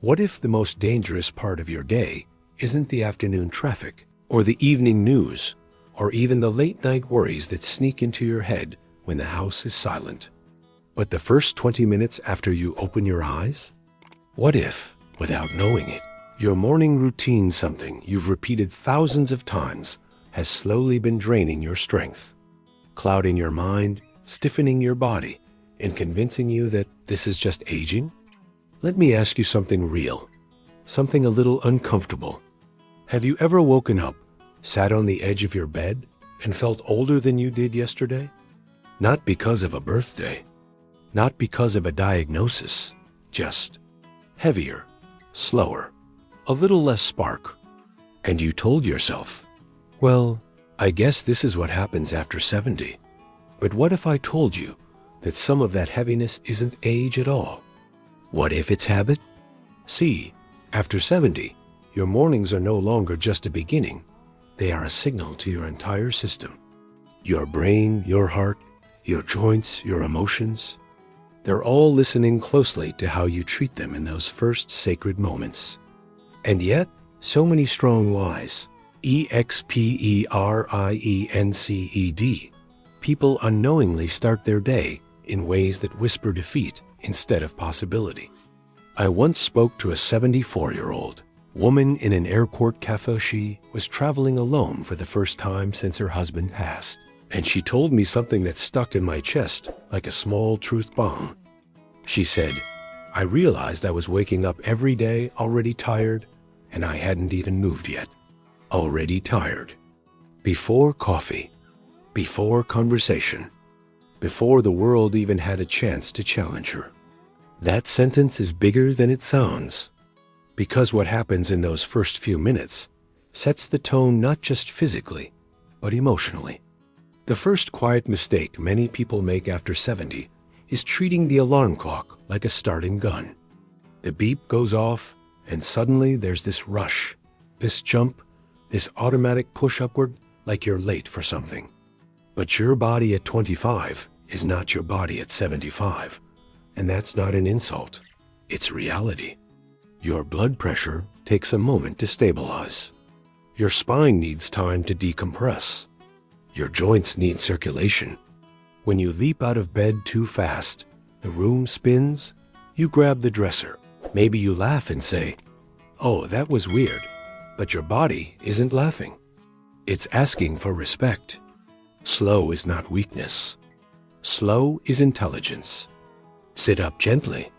What if the most dangerous part of your day isn't the afternoon traffic, or the evening news, or even the late-night worries that sneak into your head when the house is silent, but the first 20 minutes after you open your eyes? What if, without knowing it, your morning routine, something you've repeated thousands of times, has slowly been draining your strength, clouding your mind, stiffening your body, and convincing you that this is just aging? Let me ask you something real, something a little uncomfortable. Have you ever woken up, sat on the edge of your bed, and felt older than you did yesterday? Not because of a birthday, not because of a diagnosis, just heavier, slower, a little less spark. And you told yourself, well, I guess this is what happens after 70. But what if I told you that some of that heaviness isn't age at all? What if it's habit? See, after 70, your mornings are no longer just a beginning. They are a signal to your entire system. Your brain, your heart, your joints, your emotions. They're all listening closely to how you treat them in those first sacred moments. And yet, so many strong whys, EXPERIENCED, people unknowingly start their day in ways that whisper defeat instead of possibility. I once spoke to a 74-year-old woman in an airport cafe. She was traveling alone for the first time since her husband passed, and she told me something that stuck in my chest like a small truth bomb. She said, I realized I was waking up every day already tired, and I hadn't even moved yet. Already tired. Before coffee, before conversation, before the world even had a chance to challenge her. That sentence is bigger than it sounds, because what happens in those first few minutes sets the tone not just physically, but emotionally. The first quiet mistake many people make after 70 is treating the alarm clock like a starting gun. The beep goes off, and suddenly there's this rush, this jump, this automatic push upward like you're late for something. But your body at 25 is not your body at 75, and that's not an insult. It's reality. Your blood pressure takes a moment to stabilize. Your spine needs time to decompress. Your joints need circulation. When you leap out of bed too fast, the room spins, you grab the dresser. Maybe you laugh and say, oh, that was weird, but your body isn't laughing. It's asking for respect. Slow is not weakness. Slow is intelligence. Sit up gently.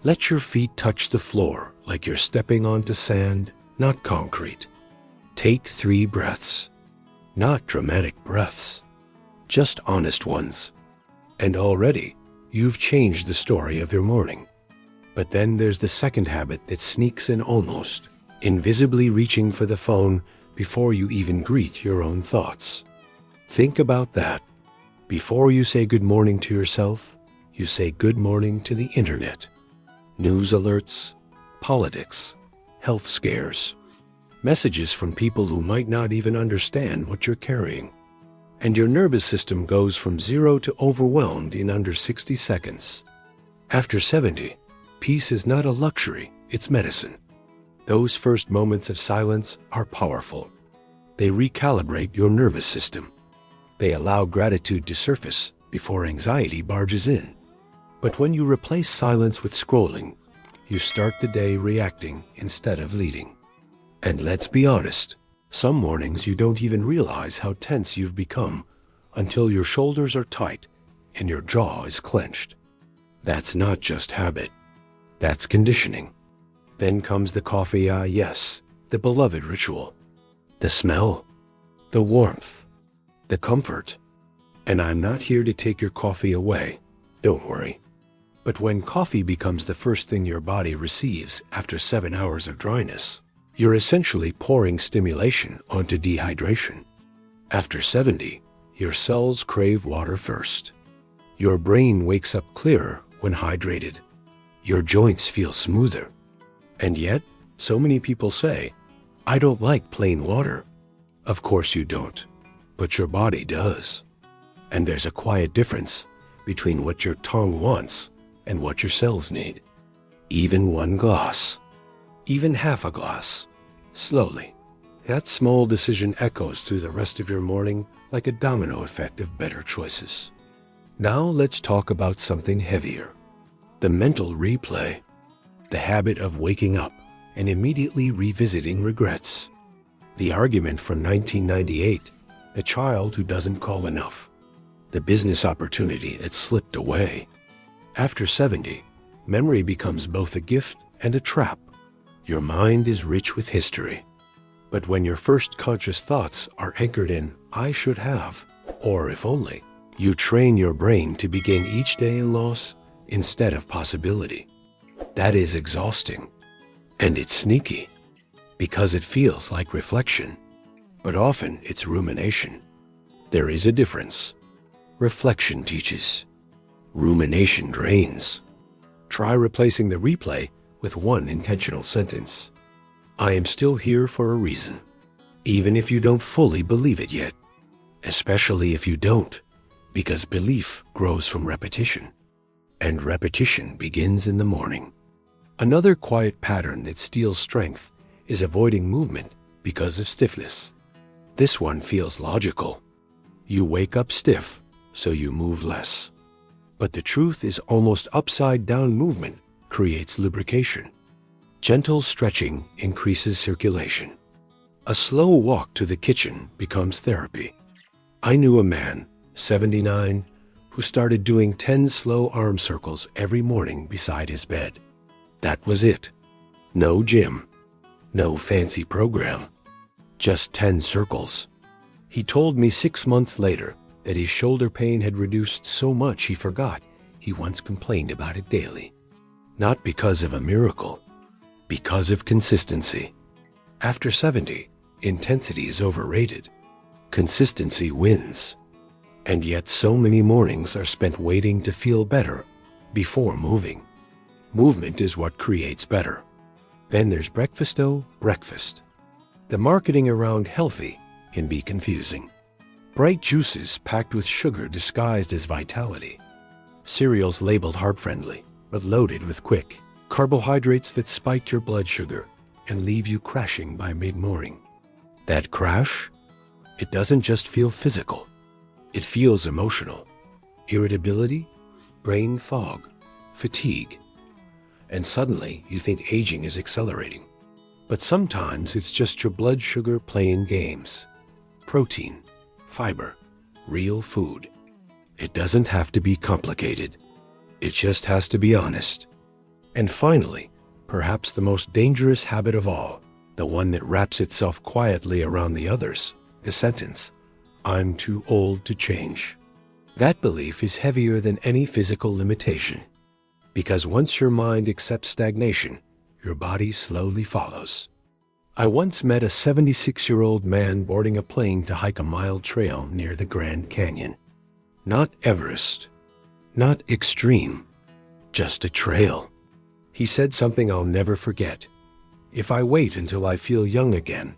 Let your feet touch the floor like you're stepping onto sand, not concrete. Take 3 breaths. Not dramatic breaths, just honest ones. And already, you've changed the story of your morning. But then there's the second habit that sneaks in almost, invisibly reaching for the phone before you even greet your own thoughts. Think about that. Before you say good morning to yourself, you say good morning to the internet. News alerts, politics, health scares, messages from people who might not even understand what you're carrying. And your nervous system goes from 0 to overwhelmed in under 60 seconds. After 70, peace is not a luxury, it's medicine. Those first moments of silence are powerful. They recalibrate your nervous system. They allow gratitude to surface before anxiety barges in. But when you replace silence with scrolling, you start the day reacting instead of leading. And let's be honest, some mornings you don't even realize how tense you've become until your shoulders are tight and your jaw is clenched. That's not just habit. That's conditioning. Then comes the coffee, yes, the beloved ritual. The smell, the warmth, the comfort. And I'm not here to take your coffee away, don't worry. But when coffee becomes the first thing your body receives after 7 hours of dryness, you're essentially pouring stimulation onto dehydration. After 70, your cells crave water first. Your brain wakes up clearer when hydrated. Your joints feel smoother. And yet, so many people say, I don't like plain water. Of course you don't, but your body does. And there's a quiet difference between what your tongue wants and what your cells need. Even one glass, even half a glass, slowly. That small decision echoes through the rest of your morning like a domino effect of better choices. Now let's talk about something heavier. The mental replay. The habit of waking up and immediately revisiting regrets. The argument from 1998, the child who doesn't call enough. The business opportunity that slipped away. After 70, memory becomes both a gift and a trap. Your mind is rich with history. But when your first conscious thoughts are anchored in, I should have, or if only, you train your brain to begin each day in loss instead of possibility. That is exhausting. And it's sneaky, because it feels like reflection, but often it's rumination. There is a difference. Reflection teaches. Rumination drains. Try replacing the replay with one intentional sentence. I am still here for a reason, even if you don't fully believe it yet. Especially if you don't, because belief grows from repetition, and repetition begins in the morning. Another quiet pattern that steals strength is avoiding movement because of stiffness. This one feels logical. You wake up stiff, so you move less. But the truth is almost upside-down movement creates lubrication. Gentle stretching increases circulation. A slow walk to the kitchen becomes therapy. I knew a man, 79, who started doing 10 slow arm circles every morning beside his bed. That was it. No gym. No fancy program. Just 10 circles. He told me 6 months later that his shoulder pain had reduced so much he forgot he once complained about it daily. Not because of a miracle, because of consistency. After 70, intensity is overrated. Consistency wins. And yet so many mornings are spent waiting to feel better before moving. Movement is what creates better. Then there's breakfast. The marketing around healthy can be confusing. Bright juices packed with sugar disguised as vitality. Cereals labeled heart-friendly, but loaded with quick carbohydrates that spike your blood sugar and leave you crashing by mid-morning. That crash? It doesn't just feel physical. It feels emotional. Irritability, brain fog, fatigue. And suddenly you think aging is accelerating. But sometimes it's just your blood sugar playing games. Protein, fiber, real food. It doesn't have to be complicated. It just has to be honest. And finally, perhaps the most dangerous habit of all, the one that wraps itself quietly around the others, the sentence, I'm too old to change. That belief is heavier than any physical limitation. Because once your mind accepts stagnation, your body slowly follows. I once met a 76-year-old man boarding a plane to hike a mile trail near the Grand Canyon. Not Everest, not extreme, just a trail. He said something I'll never forget. If I wait until I feel young again,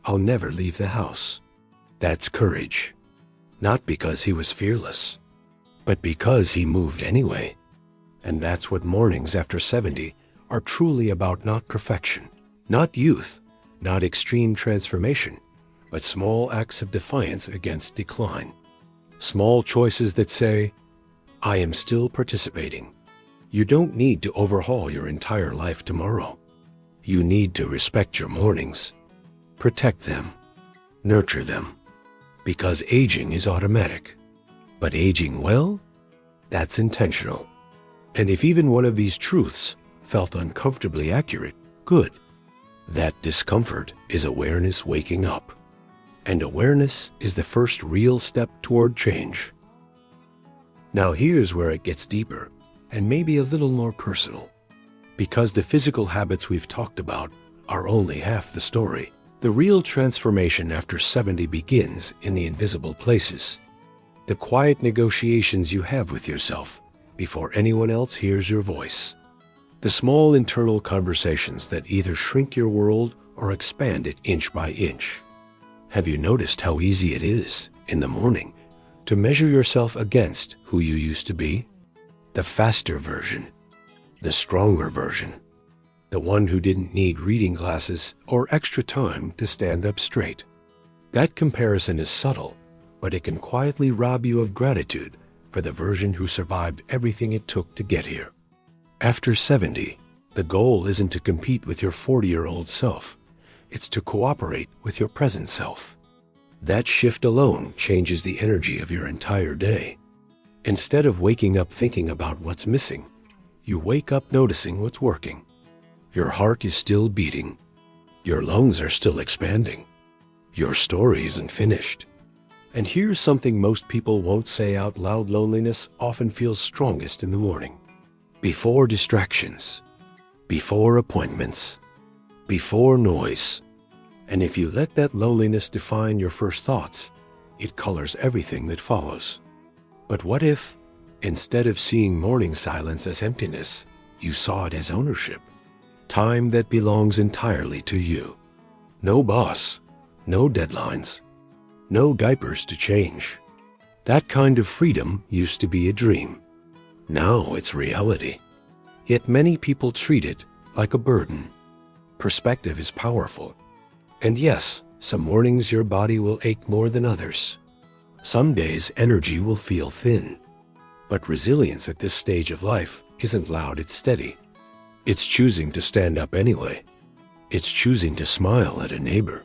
I'll never leave the house. That's courage. Not because he was fearless, but because he moved anyway. And that's what mornings after 70 are truly about. Not perfection, not youth, not extreme transformation, but small acts of defiance against decline. Small choices that say, I am still participating. You don't need to overhaul your entire life tomorrow. You need to respect your mornings. Protect them. Nurture them. Because aging is automatic. But aging well? That's intentional. And if even one of these truths felt uncomfortably accurate, good. That discomfort is awareness waking up. And awareness is the first real step toward change. Now here's where it gets deeper, and maybe a little more personal. Because the physical habits we've talked about are only half the story. The real transformation after 70 begins in the invisible places. The quiet negotiations you have with yourself before anyone else hears your voice. The small internal conversations that either shrink your world or expand it inch by inch. Have you noticed how easy it is, in the morning, to measure yourself against who you used to be? The faster version, the stronger version, the one who didn't need reading glasses or extra time to stand up straight. That comparison is subtle, but it can quietly rob you of gratitude for the version who survived everything it took to get here. After 70, the goal isn't to compete with your 40-year-old self. It's to cooperate with your present self. That shift alone changes the energy of your entire day. Instead of waking up thinking about what's missing, you wake up noticing what's working. Your heart is still beating. Your lungs are still expanding. Your story isn't finished. And here's something most people won't say out loud: loneliness often feels strongest in the morning. Before distractions, before appointments, before noise. And if you let that loneliness define your first thoughts, it colors everything that follows. But what if, instead of seeing morning silence as emptiness, you saw it as ownership? Time that belongs entirely to you. No boss, no deadlines, no diapers to change. That kind of freedom used to be a dream. Now it's reality. Yet many people treat it like a burden. Perspective is powerful. And yes, some mornings your body will ache more than others. Some days energy will feel thin. But resilience at this stage of life isn't loud, it's steady. It's choosing to stand up anyway. It's choosing to smile at a neighbor.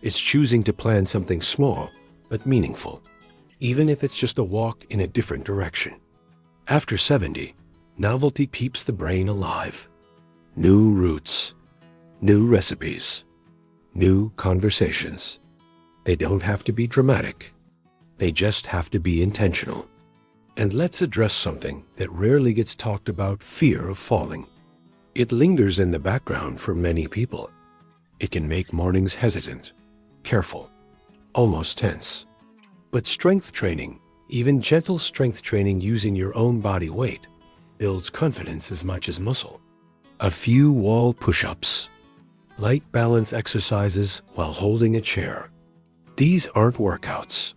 It's choosing to plan something small but meaningful, even if it's just a walk in a different direction. After 70, novelty keeps the brain alive. New routes, new recipes, new conversations. They don't have to be dramatic. They just have to be intentional. And let's address something that rarely gets talked about: fear of falling. It lingers in the background for many people. It can make mornings hesitant, careful, almost tense. But strength training, even gentle strength training using your own body weight, builds confidence as much as muscle. A few wall push-ups, light balance exercises while holding a chair. These aren't workouts.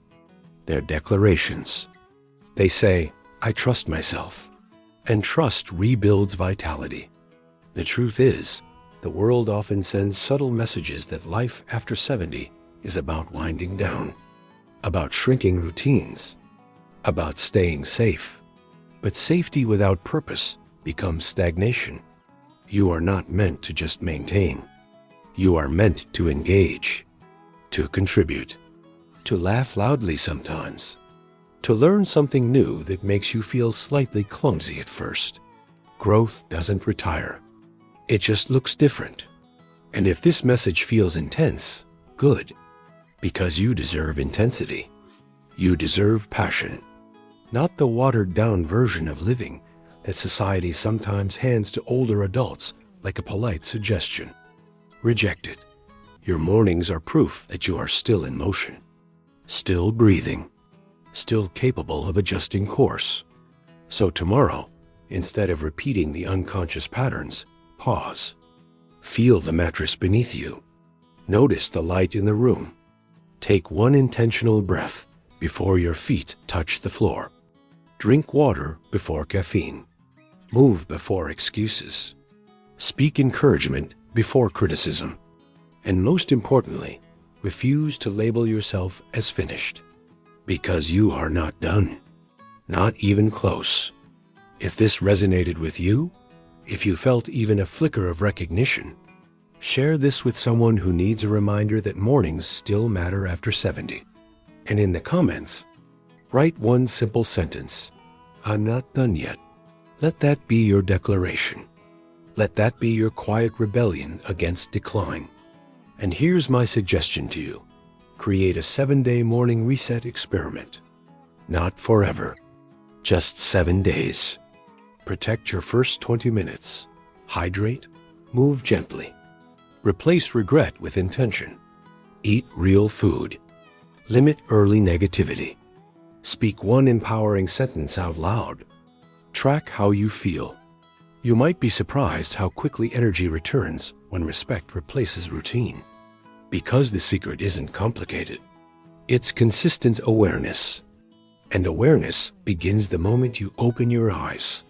They're declarations. They say, I trust myself. And trust rebuilds vitality. The truth is, the world often sends subtle messages that life after 70 is about winding down, about shrinking routines, about staying safe. But safety without purpose becomes stagnation. You are not meant to just maintain. You are meant to engage, to contribute, to laugh loudly sometimes, to learn something new that makes you feel slightly clumsy at first. Growth doesn't retire. It just looks different. And if this message feels intense, good. Because you deserve intensity. You deserve passion. Not the watered-down version of living that society sometimes hands to older adults like a polite suggestion. Reject it. Your mornings are proof that you are still in motion, still breathing, still capable of adjusting course. So tomorrow, instead of repeating the unconscious patterns, pause. Feel the mattress beneath you. Notice the light in the room. Take one intentional breath before your feet touch the floor. Drink water before caffeine. Move before excuses. Speak encouragement before criticism. And most importantly, refuse to label yourself as finished. Because you are not done. Not even close. If this resonated with you, if you felt even a flicker of recognition, share this with someone who needs a reminder that mornings still matter after 70. And in the comments, write one simple sentence: I'm not done yet. Let that be your declaration. Let that be your quiet rebellion against decline. And here's my suggestion to you. Create a 7-day morning reset experiment. Not forever, just 7 days. Protect your first 20 minutes. Hydrate, move gently. Replace regret with intention. Eat real food. Limit early negativity. Speak one empowering sentence out loud. Track how you feel. You might be surprised how quickly energy returns when respect replaces routine. Because the secret isn't complicated. It's consistent awareness. And awareness begins the moment you open your eyes.